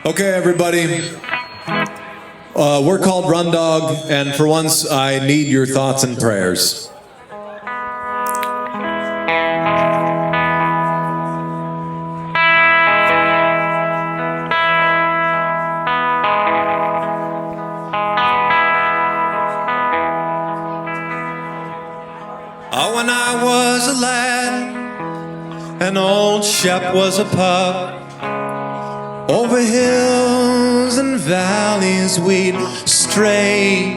Okay, everybody. We're called Run Dog, and for once, I need your thoughts and prayers. Oh, when I was a lad, an old Shep was a pup. Over hills and valleys we'd stray,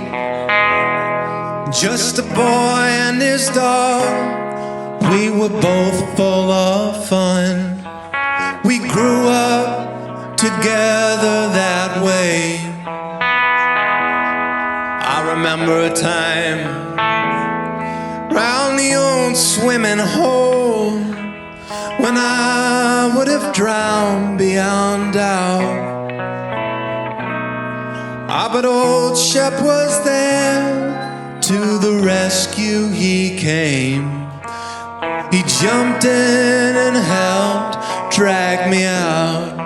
just a boy and his dog. We were both full of fun. We grew up together that way. I remember a time round the old swimming hole when I would have drowned beyond doubt. But old Shep was there, to the rescue he came. He jumped in and helped drag me out.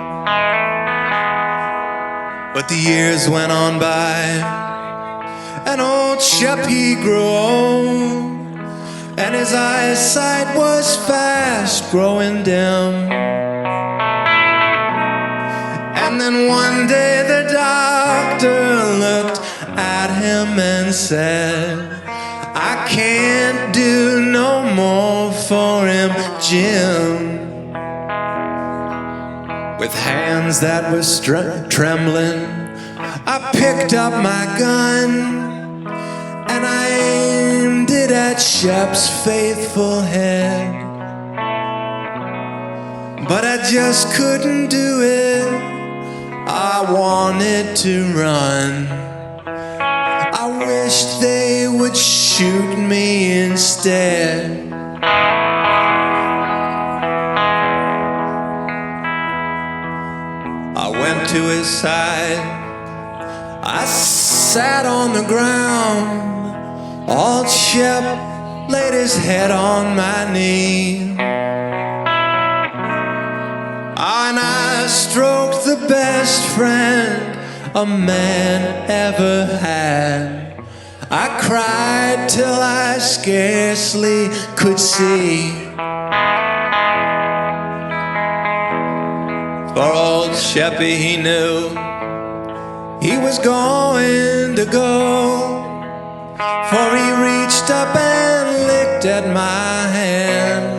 But the years went on by, and old Shep he grew old, and his eyesight was fast growing dim. And then one day the doctor looked at him and said, I can't do no more for him, Jim. With hands that were trembling, I picked up my gun and I aimed it at Shep's faithful head. But I just couldn't do it. I wanted to run. I wished they would shoot me instead. I went to his side. I sat on the ground. Old Shep laid his head on my knee. And I stroked the best friend a man ever had. I cried till I scarcely could see. For old Sheppy, he knew he was going to go, for he reached up and licked at my hand.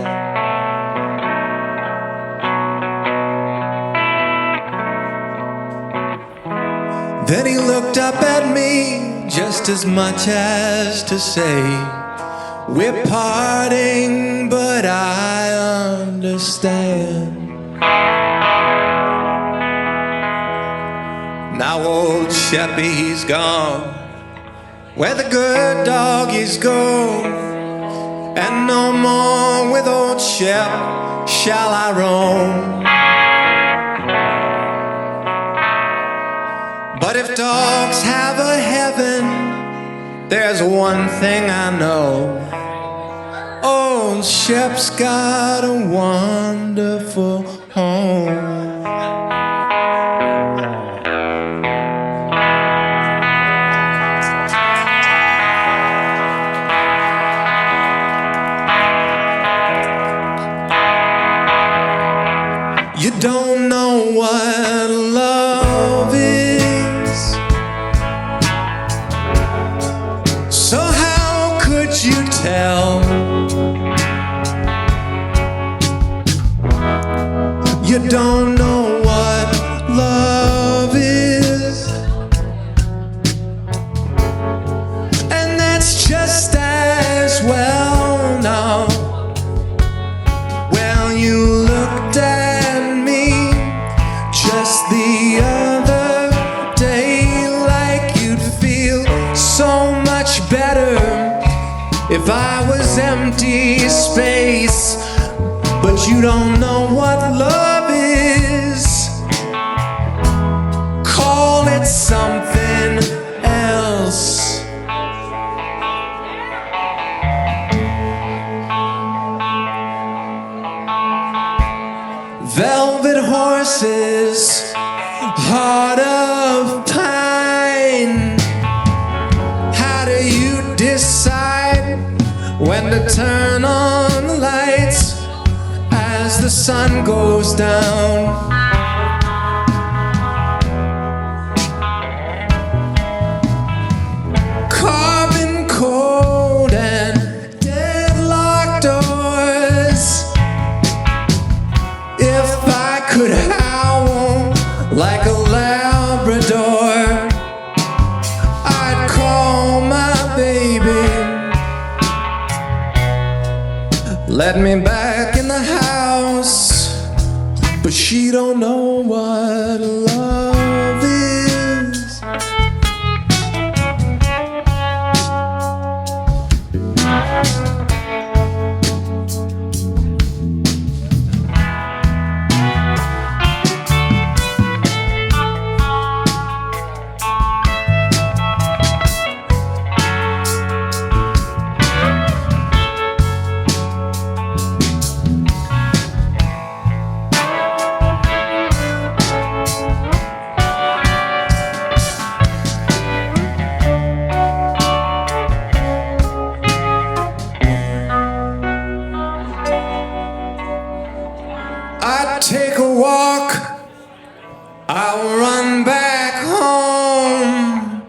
Then he looked up at me just as much as to say, we're parting, but I understand. Now old Sheppy, he's gone where the good doggies go, and no more with old Shep shall I roam. But if dogs have a heaven, there's one thing I know. Old Shep's got a wonderful home. You don't know what love is, so how could you tell? You don't know what love is, and that's just as well now. Well, you looked at me just the other day like you'd feel so much better if I was empty space. But you don't know what love is. Call it something else. Velvet horses heart of pine. How do you decide when to turn on the lights as the sun goes down? Carbon cold and deadlocked doors. If I could howl like a Labrador, I'd call my baby. Let me back in the house, but she don't know what love is. I'd take a walk, I'll run back home.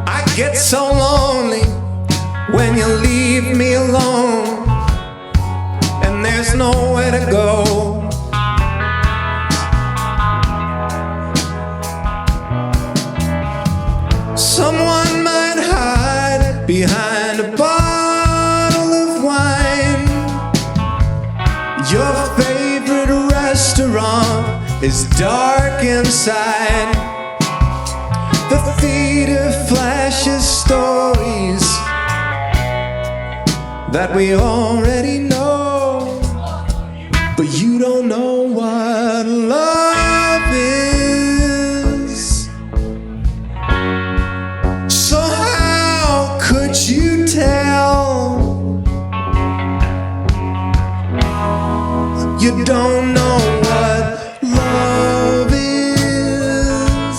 I get so lonely when you leave me alone, and there's nowhere to go. Someone might hide behind a bottle of wine. Your favorite restaurant is dark inside. The theater flashes stories that we already know, but you don't know what love is. So how could you tell? You don't know what love is.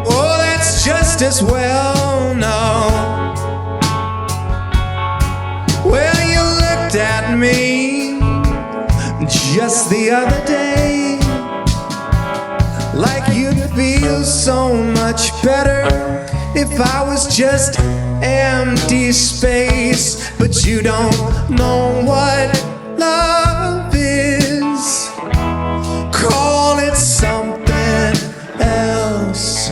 Oh, that's just as well, no. Well, you looked at me just the other day, like you'd feel so much better if I was just empty space. But you don't know what love is. Call it something else.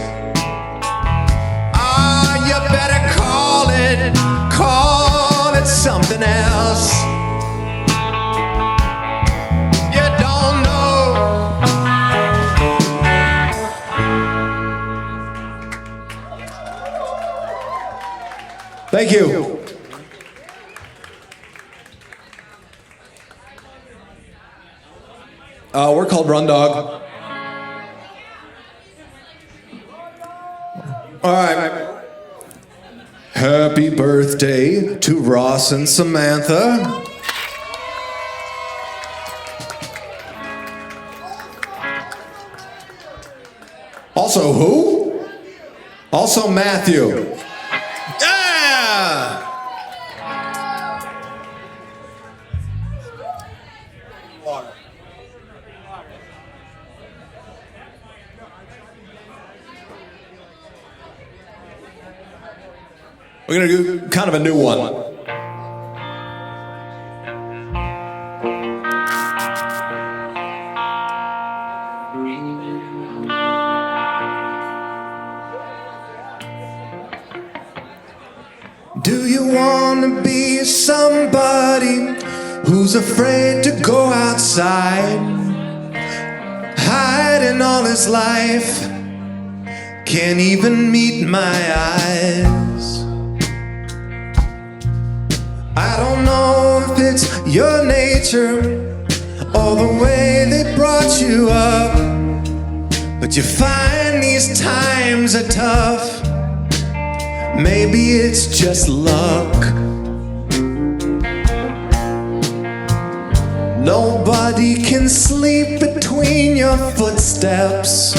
Ah, you better call it something else. You don't know. Thank you. We're called Run Dog. All right. Happy birthday to Ross and Samantha. Also who? Also Matthew. Yeah! We're gonna do kind of a new one. Do you wanna be somebody who's afraid to go outside, hiding all his life, can't even meet my eyes? I don't know if it's your nature or the way they brought you up, but you find these times are tough. Maybe it's just luck. Nobody can sleep between your footsteps.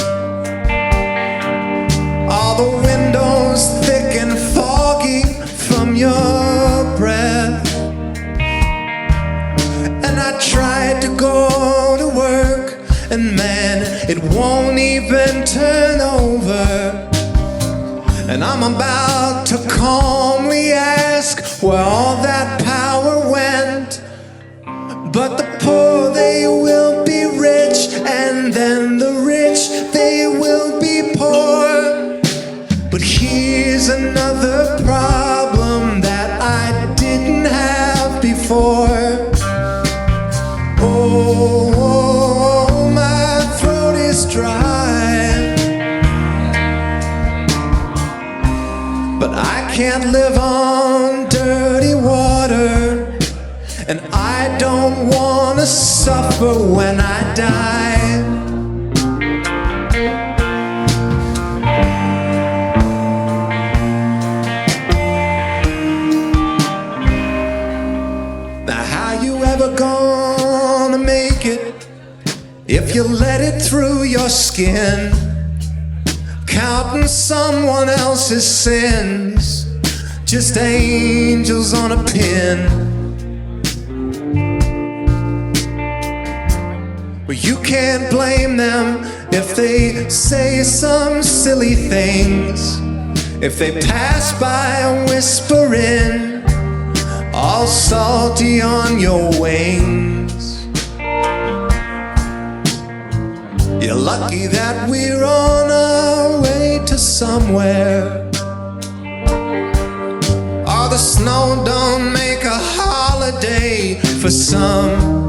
All the windows thick and foggy from your breath. And I tried to go to work, and man, it won't even turn over. And I'm about to calmly ask where all that power went. But the poor, they will be rich, and then the rich, they will be poor. But here's another problem that I didn't have before. Oh, my throat is dry, but I can't live on dirty water, and I don't want to suffer when I die. Now how you ever gonna make it if you let it through your skin? Counting someone else's sins, just angels on a pin. Well, you can't blame them if they say some silly things, if they pass by whispering, all salty on your wings. You're lucky that we're on our way to somewhere. Or the snow don't make a holiday for some.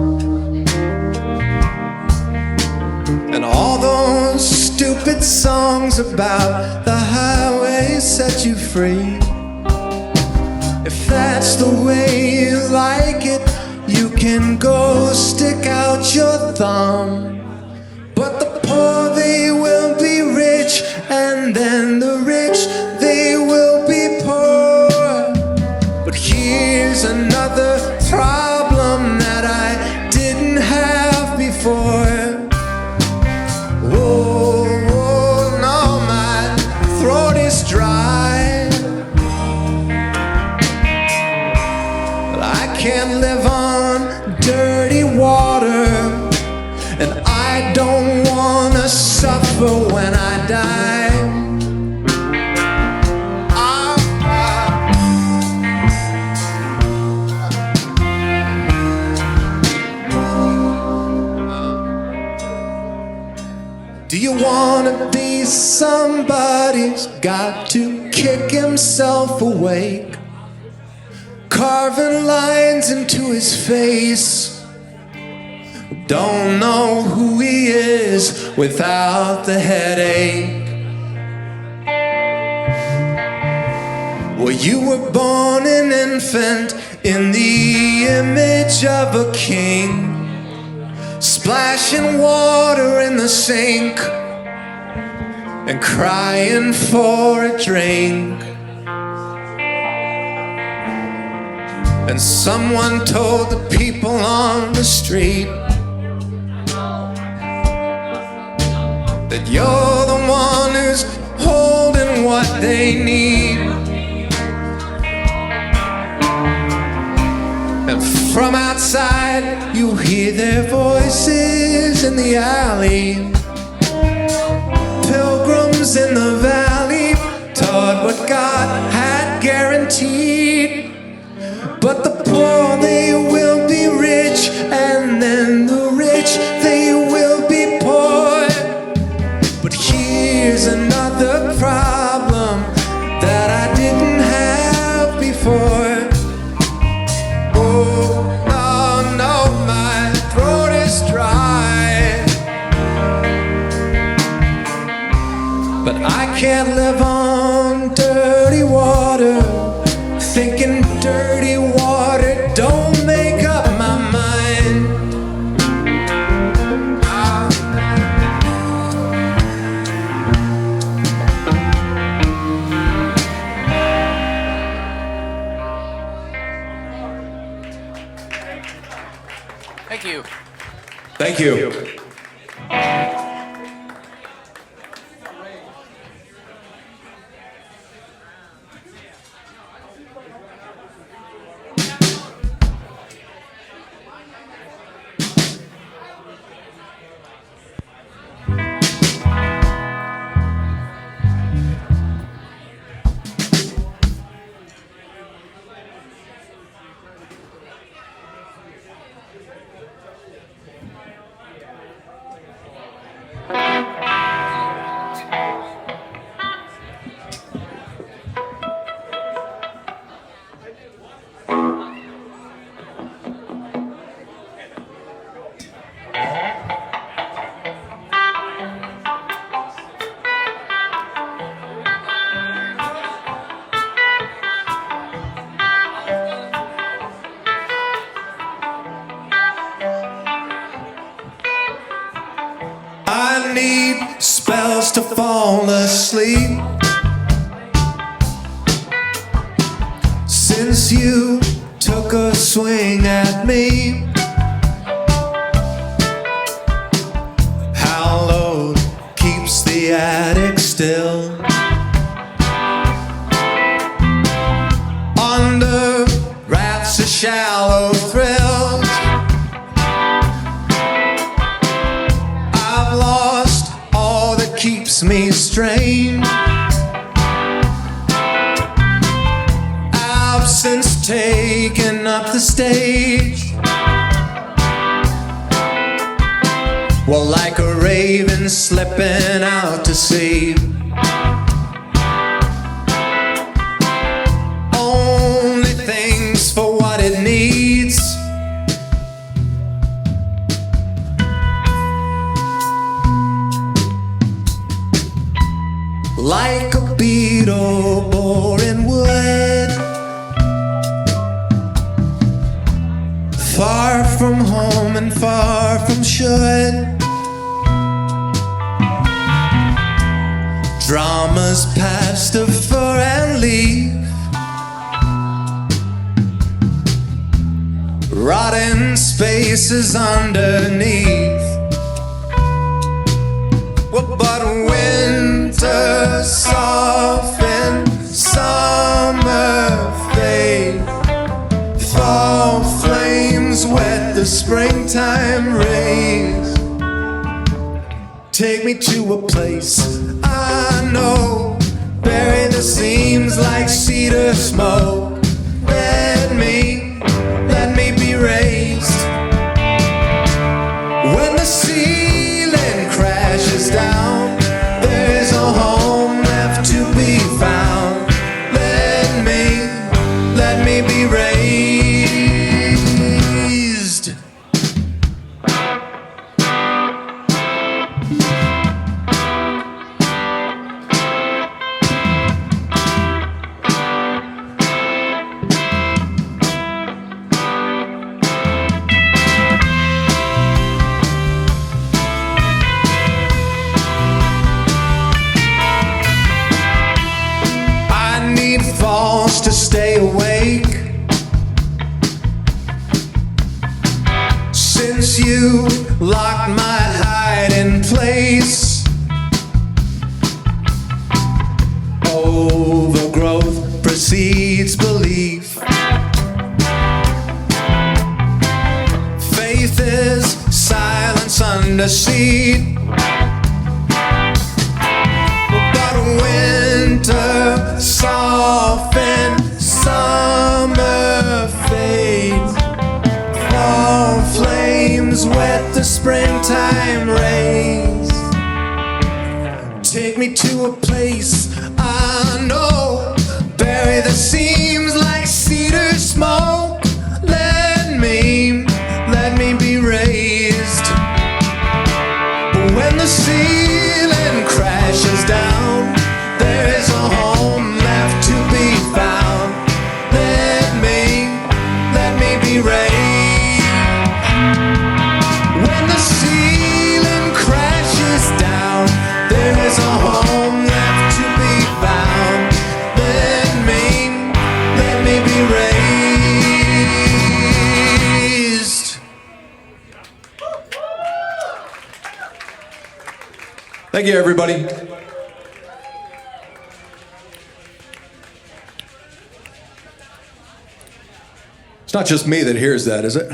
And all those stupid songs about the highway set you free. If that's the way you like it, you can go stick out your thumb. But the poor, they will be rich, and then the rich, they will be poor. But here's another problem that I didn't have before. Oh, oh, no, my throat is dry, but I can't live on dirty water, and I don't wanna suffer when I die. Do you wanna be somebody's got to kick himself awake, carving lines into his face? Don't know who he is without the headache. Well, you were born an infant in the image of a king, splashing water in the sink and crying for a drink. And someone told the people on the street that you're the one who's holding what they need. And from outside you hear their voices in the alley, pilgrims in the valley taught what God had guaranteed. But the poor, they will be rich, and then the rich, they will be poor. But here's another problem that I didn't have before. Oh, no, no, my throat is dry, but I can't live on dirty water, thinking dirty water don't make up my mind. Thank you. Thank you. I need spells to fall asleep. Since you took a swing at me, hallowed keeps the attic still. Under wraps of shallow thrills, I've lost all that keeps me strange. Absence taken up the stage. Well, like a raven slipping out to sea. Only things for what it needs. Like a beetle boring wood, far from home and far from should. Dramas past a fur and leaf, rotting spaces underneath. Well, but winter softens, summer fades, fall flames wet the springtime rays. Take me to a place I know, bury the seams like cedar smoke. Let me be raised. When the ceiling crashes down, there's a home left to be found. Let me be raised. To stay awake, since you locked my hiding place. Overgrowth precedes belief. Faith is silence under seed. But winter soften, summer fades, fall flames wet the springtime rays. Take me to a place I know, bury the seams like cedar smoke. Let me be raised. But when the ceiling crashes down, there is a home left to be found. Let me be raised. When the ceiling crashes down, there is a home left to be found. Let me be raised. Thank you, everybody. It's not just me that hears that, is it?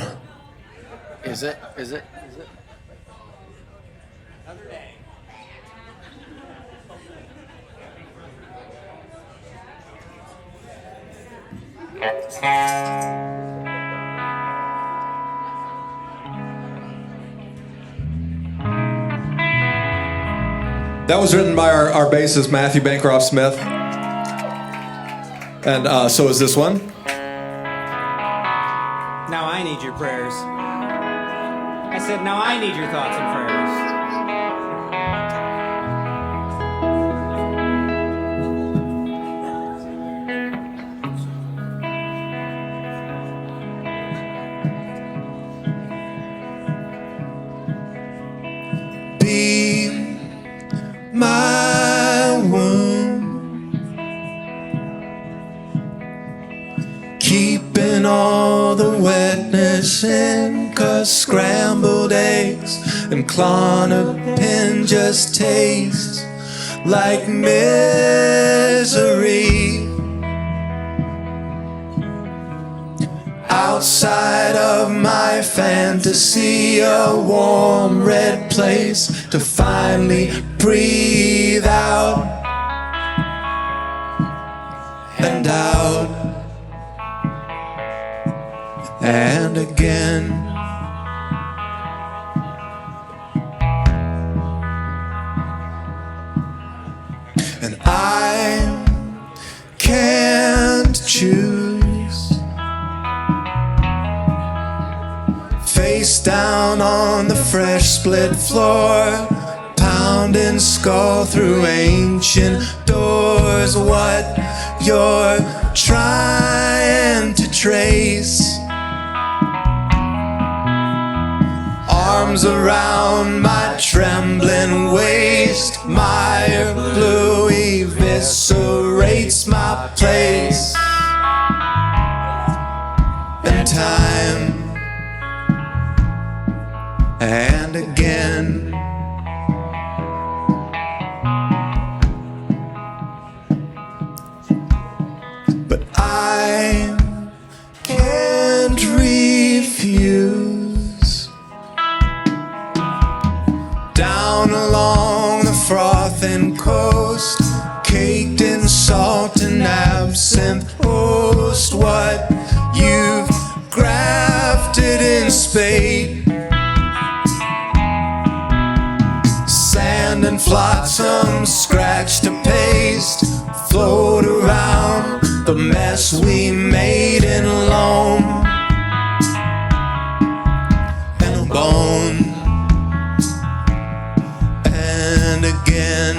Is it? That was written by our bassist, Matthew Bancroft Smith. And so is this one. Now I need your prayers. I said, now I need your thoughts and prayers. Be my womb, keeping all the wetness in, 'cause scrambled eggs and Clonopin just taste like misery. Outside of my fantasy, a warm red place to finally breathe out and out and again. And I can't choose. Face down on the fresh split floor, pounding skull through ancient doors. What you're trying to trace, arms around my trembling waist, my blue eviscerates my place and time and again. But I can't refuse. Down along the frothing coast, caked in salt and absinthe host, what you've grafted in spade, sand and flotsam scratched to paste, float around the mess we made in loam and a bone and again.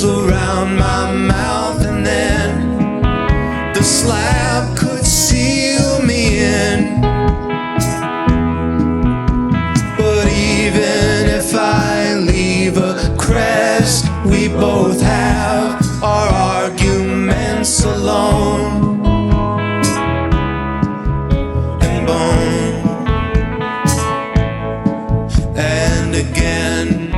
Around my mouth, and then the slab could seal me in. But even if I leave a crest, we both have our arguments alone and bone and again.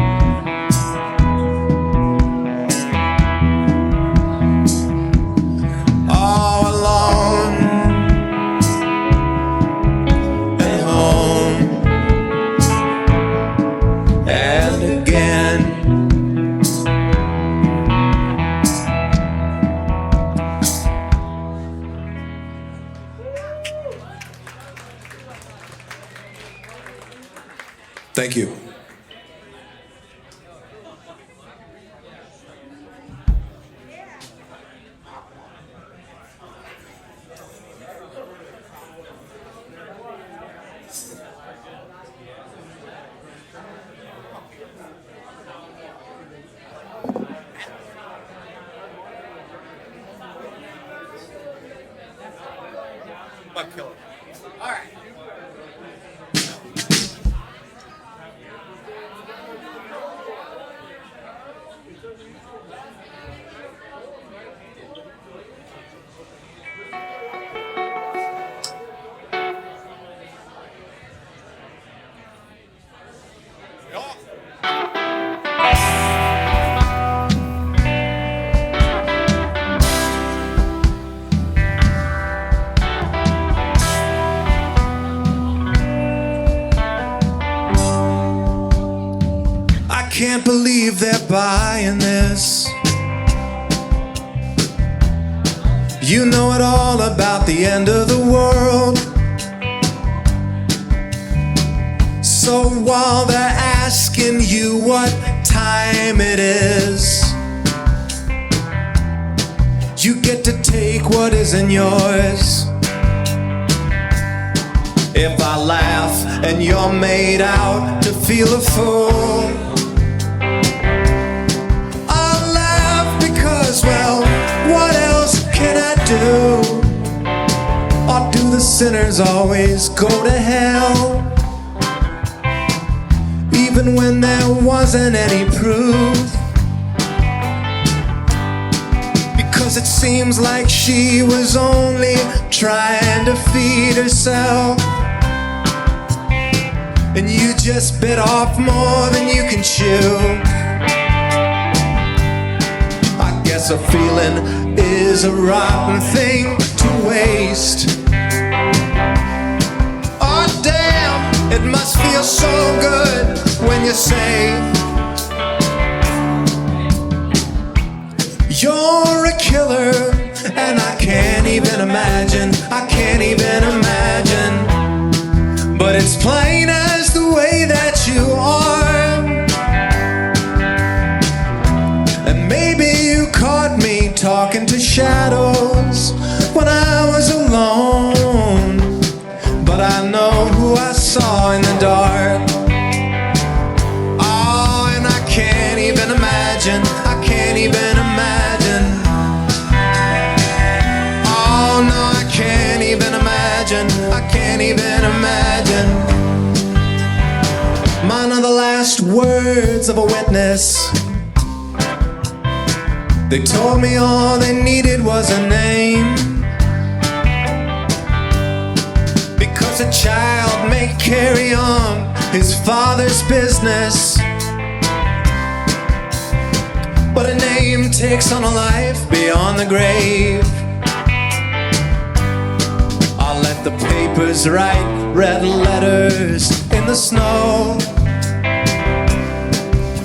Thank you. But kill him. All right. I can't believe they're buying this. You know it all about the end of the world. So while they're asking you what time it is, you get to take what isn't yours. If I laugh and you're made out to feel a fool, I'll laugh because, well, what else can I do? Or do the sinners always go to hell? Even when there wasn't any proof, because it seems like she was only trying to feed herself, and you just bit off more than you can chew. I guess a feeling is a rotten thing to waste. Oh damn, it must feel so good when you say you're a killer, and I can't even imagine, I can't even imagine. But it's plain as the way that you are. And maybe you caught me talking to shadows when I was alone, but I know who I saw in the dark. Oh, and I can't even imagine, I can't even imagine. Oh no, I can't even imagine, I can't even imagine. Mine are the last words of a witness. They told me all they needed was a name, because a child may carry on his father's business, but a name takes on a life beyond the grave. I'll let the papers write red letters in the snow.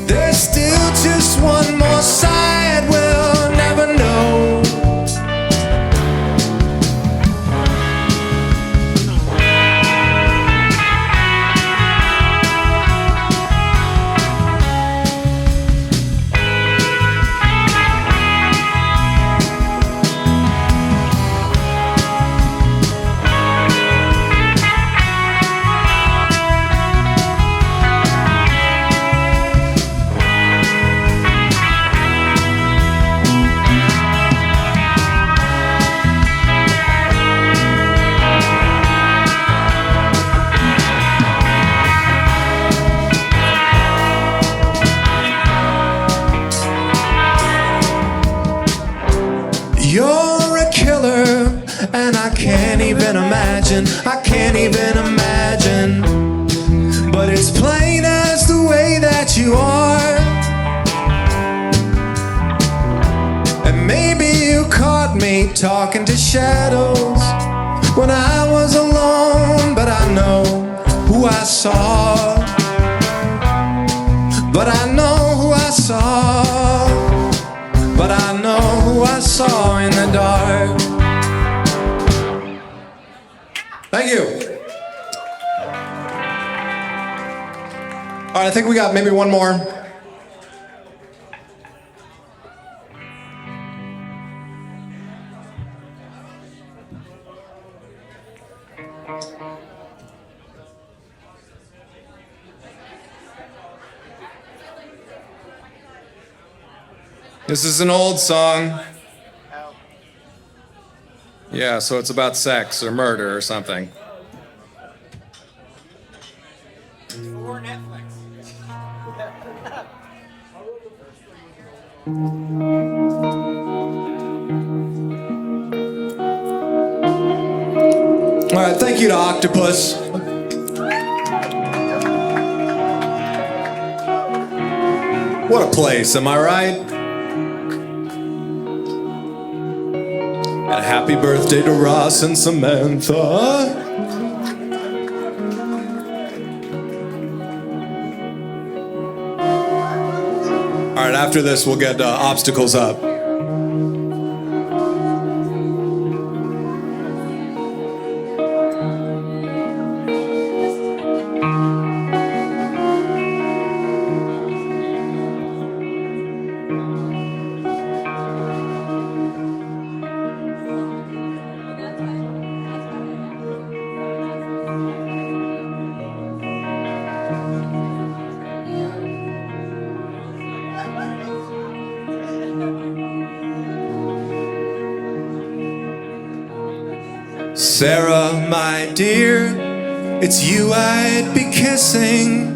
There's still just one more side we'll never know. You're a killer, and I can't even imagine, I can't even imagine. But it's plain as the way that you are. And maybe you caught me talking to shadows when I was alone, but I know who I saw. But I know who I saw. But I know who I saw in the dark. Thank you. All right, I think we got maybe one more. This is an old song. Yeah, so it's about sex or murder or something. Or Netflix. All right, thank you to Octopus. What a place, am I right? And a happy birthday to Ross and Samantha. All right, after this, we'll get obstacles up. Sarah, my dear, it's you I'd be kissing.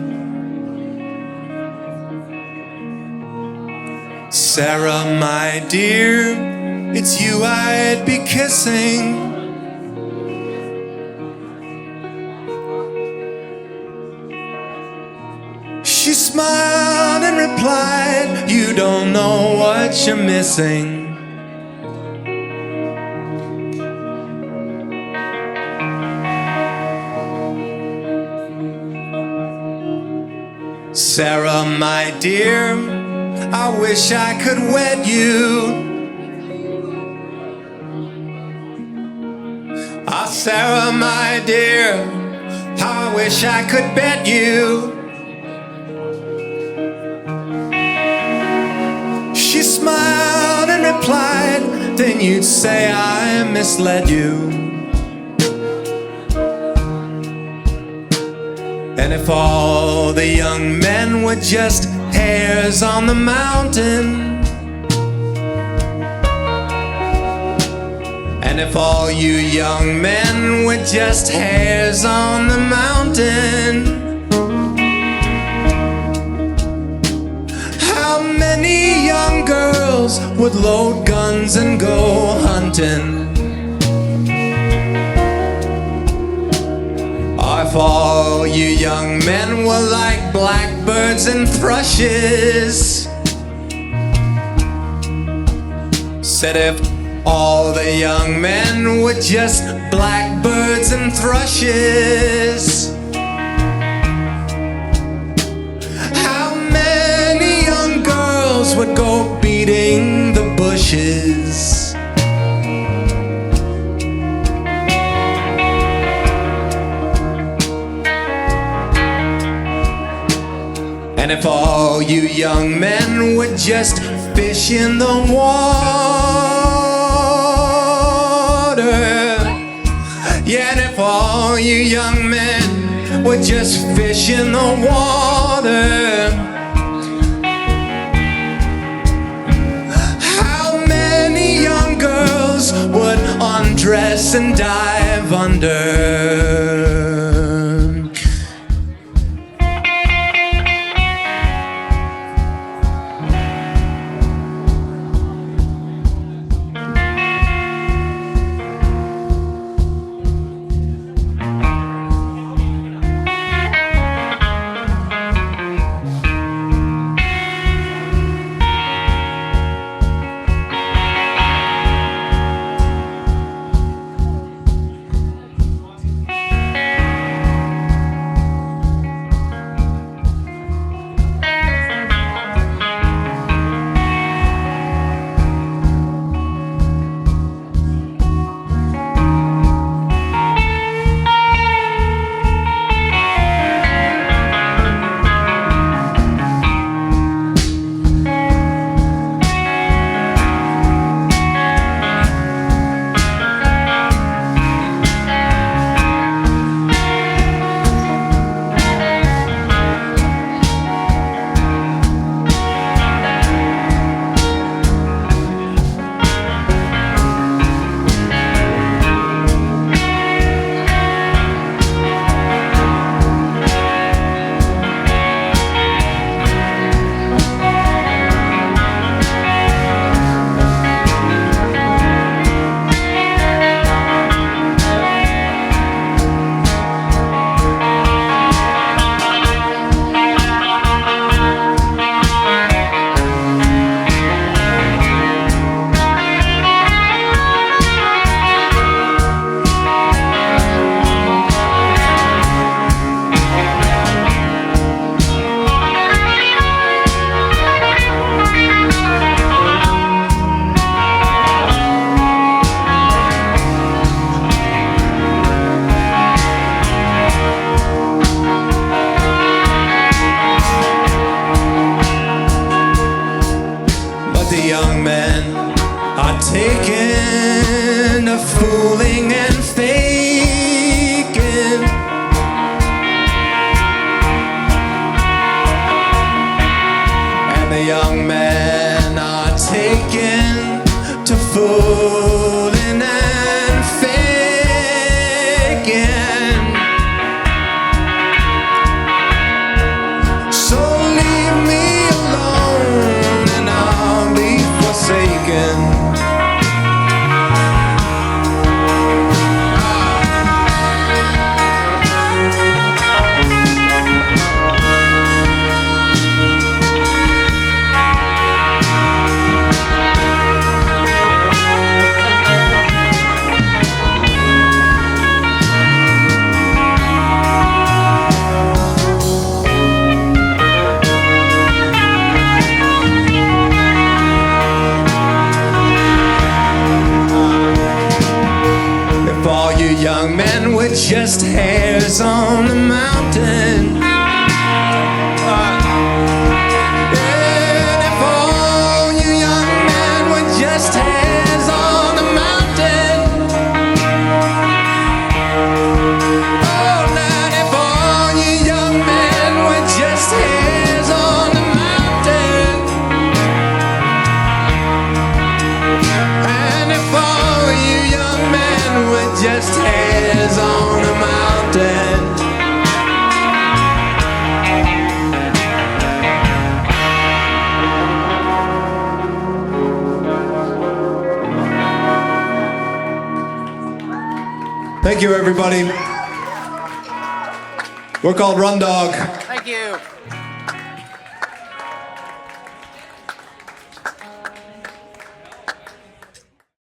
Sarah, my dear, it's you I'd be kissing. She smiled and replied, you don't know what you're missing. Sarah, my dear, I wish I could wed you. Ah, Sarah, my dear, I wish I could bet you. She smiled and replied, then you'd say I misled you. And if all the young men were just hares on the mountain, and if all you young men were just hares on the mountain, how many young girls would load guns and go hunting? If all you young men were like blackbirds and thrushes, said if all the young men were just blackbirds and thrushes, how many young girls would go beating the bushes? And if all you young men would just fish in the water, yeah, and if all you young men would just fish in the water, how many young girls would undress and dive under? fooling and faking. And the young men are taken to fooling and faking. So leave me alone and I'll be forsaken. If all you young men were just hairs on the mountain. And if all you young men were just hairs on the mountain. Oh, now if all you young men were just hairs on the mountain. And if all you young men were just hairs on a mountain. Thank you, everybody. We're called Run Dog. Thank you.